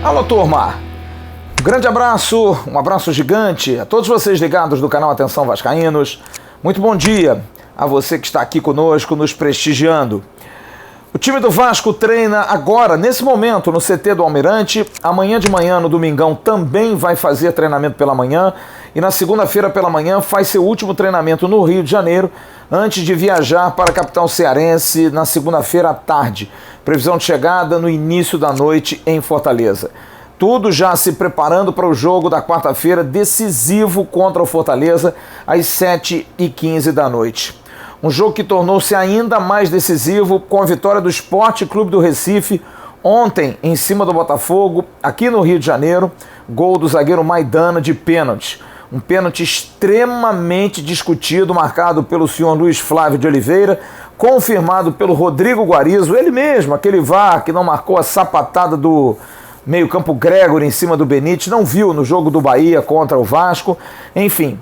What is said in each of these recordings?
Alô, turma! Um grande abraço, um abraço gigante a todos vocês ligados do canal Atenção Vascaínos. Muito bom dia a você que está aqui conosco, nos prestigiando. O time do Vasco treina agora, nesse momento, no CT do Almirante. Amanhã de manhã, no domingão, também vai fazer treinamento pela manhã. E na segunda-feira pela manhã faz seu último treinamento no Rio de Janeiro, antes de viajar para a capital cearense na segunda-feira à tarde. Previsão de chegada no início da noite em Fortaleza. Tudo já se preparando para o jogo da quarta-feira, decisivo contra o Fortaleza, às 7h15 da noite. Um jogo que tornou-se ainda mais decisivo com a vitória do Sport Clube do Recife ontem em cima do Botafogo, aqui no Rio de Janeiro, gol do zagueiro Maidana de pênalti. Um pênalti extremamente discutido, marcado pelo senhor Luiz Flávio de Oliveira, confirmado pelo Rodrigo Guarizo, ele mesmo, aquele VAR que não marcou a sapatada do meio-campo Gregory em cima do Benítez, não viu no jogo do Bahia contra o Vasco, enfim.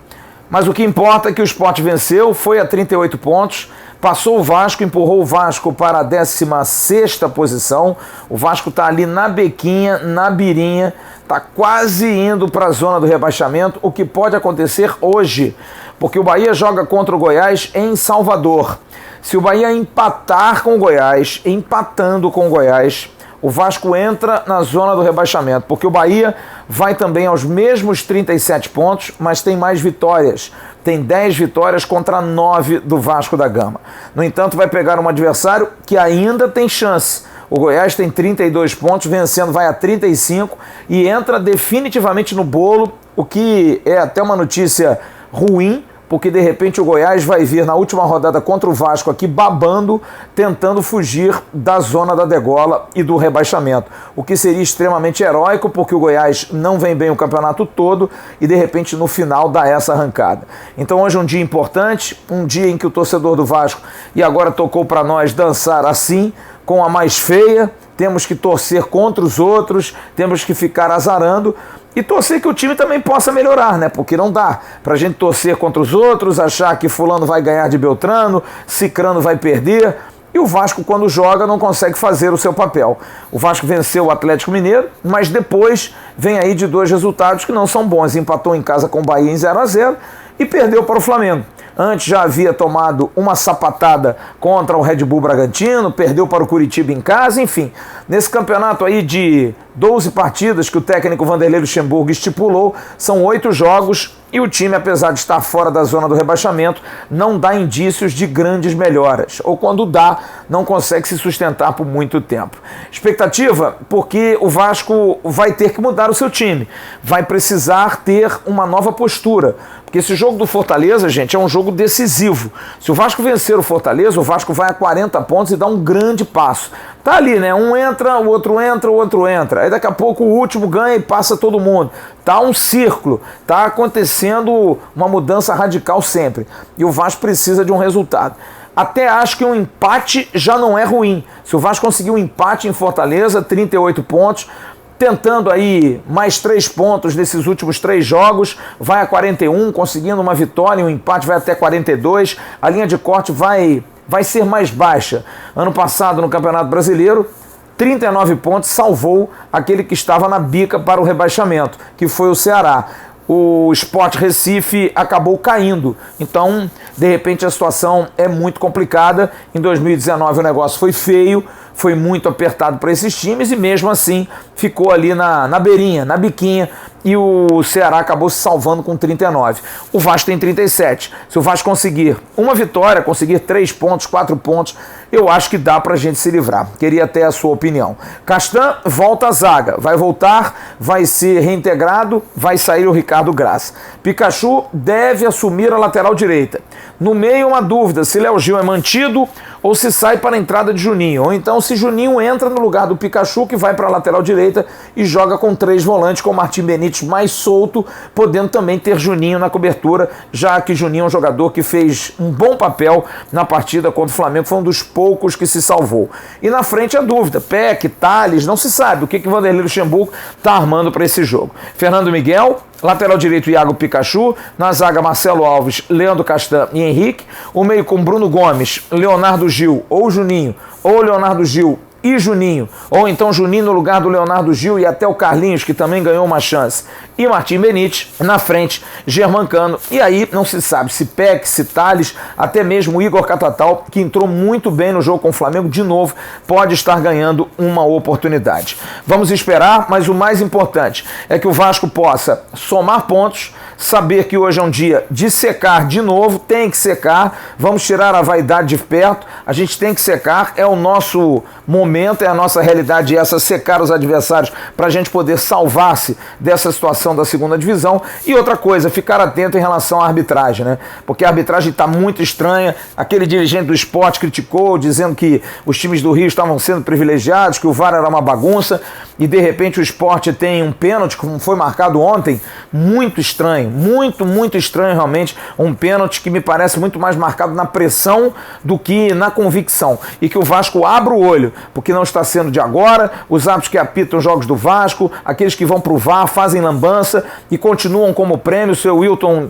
Mas o que importa é que o Sport venceu, foi a 38 pontos, passou o Vasco, empurrou o Vasco para a 16ª posição. O Vasco está ali na bequinha, na birinha, está quase indo para a zona do rebaixamento, o que pode acontecer hoje, porque o Bahia joga contra o Goiás em Salvador. Se o Bahia empatar com o Goiás, empatando com o Goiás, o Vasco entra na zona do rebaixamento, porque o Bahia vai também aos mesmos 37 pontos, mas tem mais vitórias. Tem 10 vitórias contra 9 do Vasco da Gama. No entanto, vai pegar um adversário que ainda tem chance. O Goiás tem 32 pontos, vencendo vai a 35 e entra definitivamente no bolo, o que é até uma notícia ruim, porque de repente o Goiás vai vir na última rodada contra o Vasco aqui babando, tentando fugir da zona da degola e do rebaixamento, o que seria extremamente heróico, porque o Goiás não vem bem o campeonato todo e de repente no final dá essa arrancada. Então hoje é um dia importante, um dia em que o torcedor do Vasco, e agora tocou para nós dançar assim, com a mais feia, temos que torcer contra os outros, temos que ficar azarando e torcer que o time também possa melhorar, né? Porque não dá pra gente torcer contra os outros, achar que fulano vai ganhar de Beltrano, Cicrano vai perder, e o Vasco, quando joga, não consegue fazer o seu papel. O Vasco venceu o Atlético Mineiro, mas depois vem aí de dois resultados que não são bons. Empatou em casa com o Bahia em 0-0 e perdeu para o Flamengo. Antes já havia tomado uma sapatada contra o Red Bull Bragantino, perdeu para o Curitiba em casa, enfim. Nesse campeonato aí de 12 partidas que o técnico Vanderlei Luxemburgo estipulou, são 8 jogos e o time, apesar de estar fora da zona do rebaixamento, não dá indícios de grandes melhoras. Ou quando dá, não consegue se sustentar por muito tempo. Expectativa? Porque o Vasco vai ter que mudar o seu time. Vai precisar ter uma nova postura. Porque esse jogo do Fortaleza, gente, é um jogo decisivo. Se o Vasco vencer o Fortaleza, o Vasco vai a 40 pontos e dá um grande passo. Tá ali, né? Um entra, o outro entra, o outro entra. Aí daqui a pouco o último ganha e passa todo mundo. Tá um círculo. Tá acontecendo uma mudança radical sempre. E o Vasco precisa de um resultado. Até acho que um empate já não é ruim. Se o Vasco conseguir um empate em Fortaleza, 38 pontos, tentando aí mais 3 pontos nesses últimos 3 jogos, vai a 41, conseguindo uma vitória, um empate vai até 42, a linha de corte vai ser mais baixa. Ano passado, no Campeonato Brasileiro, 39 pontos salvou aquele que estava na bica para o rebaixamento, que foi o Ceará. O Sport Recife acabou caindo, então de repente a situação é muito complicada. Em 2019 o negócio foi feio, foi muito apertado para esses times e mesmo assim ficou ali na beirinha, na biquinha, e o Ceará acabou se salvando com 39. O Vasco tem 37. Se o Vasco conseguir uma vitória, conseguir 3 pontos, 4 pontos, eu acho que dá pra gente se livrar. Queria até a sua opinião. Castan volta à zaga, vai voltar, vai ser reintegrado, vai sair o Ricardo Graça. Pikachu deve assumir a lateral direita. No meio, uma dúvida se Léo Gil é mantido ou se sai para a entrada de Juninho, ou então se Juninho entra no lugar do Pikachu, que vai para a lateral direita e joga com 3 volantes, com o Martim Benítez mais solto, podendo também ter Juninho na cobertura, já que Juninho é um jogador que fez um bom papel na partida contra o Flamengo, foi um dos poucos que se salvou. E na frente a dúvida, Peck, Thales, não se sabe o que Vanderlei Luxemburgo está armando para esse jogo. Fernando Miguel, Lateral direito, Iago Pikachu. Na zaga, Marcelo Alves, Leandro Castan e Henrique. O meio com Bruno Gomes, Leonardo Gil ou Juninho, ou Leonardo Gil e Juninho, ou então Juninho no lugar do Leonardo Gil e até o Carlinhos, que também ganhou uma chance, e Martim Benítez. Na frente, Germancano, e aí não se sabe se Peck, se Thales, até mesmo o Igor Catatal, que entrou muito bem no jogo com o Flamengo, de novo, pode estar ganhando uma oportunidade. Vamos esperar, mas o mais importante é que o Vasco possa somar pontos, saber que hoje é um dia de secar de novo, tem que secar, vamos tirar a vaidade de perto, a gente tem que secar, é o nosso momento, é a nossa realidade essa, secar os adversários para a gente poder salvar-se dessa situação da segunda divisão. E outra coisa, ficar atento em relação à arbitragem, né? Porque a arbitragem está muito estranha, aquele dirigente do Sport criticou, dizendo que os times do Rio estavam sendo privilegiados, que o VAR era uma bagunça, e de repente o Sport tem um pênalti, como foi marcado ontem, muito estranho, muito estranho realmente, um pênalti que me parece muito mais marcado na pressão do que na convicção, e que o Vasco abra o olho, porque não está sendo de agora, os árbitros que apitam jogos do Vasco, aqueles que vão pro VAR, fazem lambança e continuam como prêmio. O seu Wilton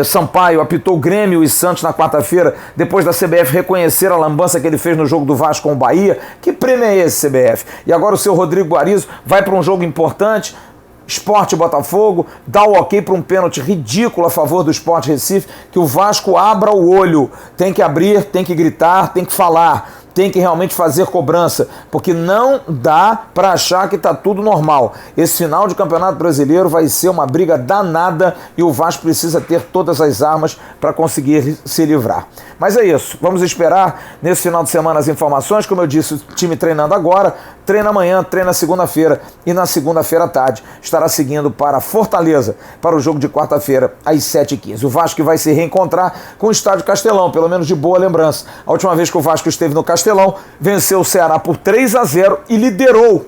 Sampaio apitou Grêmio e Santos na quarta-feira, depois da CBF reconhecer a lambança que ele fez no jogo do Vasco com o Bahia. Que prêmio é esse, CBF? E agora o seu Rodrigo Guarizo vai para um jogo importante, Sport e Botafogo, dá o ok para um pênalti ridículo a favor do Sport Recife. Que o Vasco abra o olho, tem que abrir, tem que gritar, tem que falar, tem que realmente fazer cobrança, porque não dá para achar que está tudo normal. Esse final de Campeonato Brasileiro vai ser uma briga danada e o Vasco precisa ter todas as armas para conseguir se livrar. Mas é isso, vamos esperar nesse final de semana as informações. Como eu disse, o time treinando agora, treina amanhã, treina segunda-feira, e na segunda-feira à tarde estará seguindo para Fortaleza, para o jogo de quarta-feira às 7h15. O Vasco vai se reencontrar com o Estádio Castelão, pelo menos de boa lembrança. A última vez que o Vasco esteve no Castelão, venceu o Ceará por 3-0 e liderou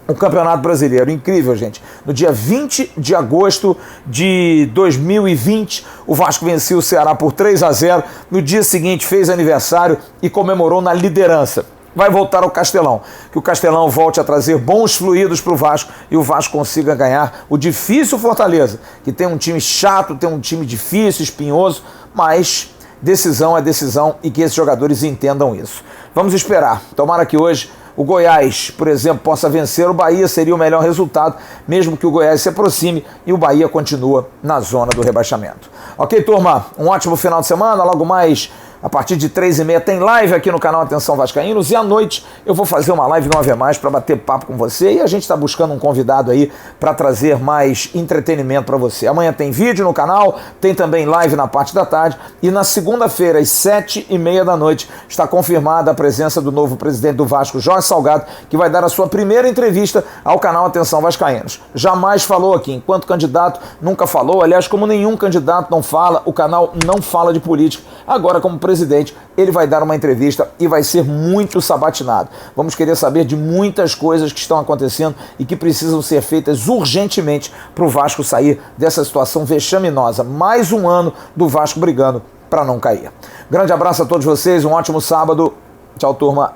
o Campeonato Brasileiro. Incrível, gente. No dia 20 de agosto de 2020, o Vasco venceu o Ceará por 3-0. No dia seguinte fez aniversário e comemorou na liderança. Vai voltar ao Castelão, que o Castelão volte a trazer bons fluidos para o Vasco e o Vasco consiga ganhar o difícil Fortaleza, que tem um time chato, tem um time difícil, espinhoso, mas decisão é decisão e que esses jogadores entendam isso. Vamos esperar. Tomara que hoje o Goiás, por exemplo, possa vencer o Bahia, seria o melhor resultado, mesmo que o Goiás se aproxime e o Bahia continua na zona do rebaixamento. Ok, turma? Um ótimo final de semana. Logo mais, a partir de 3h30 tem live aqui no canal Atenção Vascaínos, e à noite eu vou fazer uma live no Ave Mais para bater papo com você, e a gente está buscando um convidado aí para trazer mais entretenimento para você. Amanhã tem vídeo no canal, tem também live na parte da tarde, e na segunda-feira às 7h30 da noite está confirmada a presença do novo presidente do Vasco, Jorge Salgado, que vai dar a sua primeira entrevista ao canal Atenção Vascaínos. Jamais falou aqui, enquanto candidato nunca falou, aliás, como nenhum candidato não fala, o canal não fala de política. Agora, como presidente, ele vai dar uma entrevista e vai ser muito sabatinado. Vamos querer saber de muitas coisas que estão acontecendo e que precisam ser feitas urgentemente para o Vasco sair dessa situação vexaminosa. Mais um ano do Vasco brigando para não cair. Grande abraço a todos vocês, um ótimo sábado. Tchau, turma.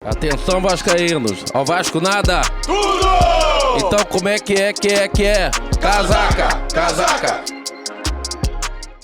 Atenção, vascaínos, ao Vasco nada! Tudo! Então como é que é? Casaca!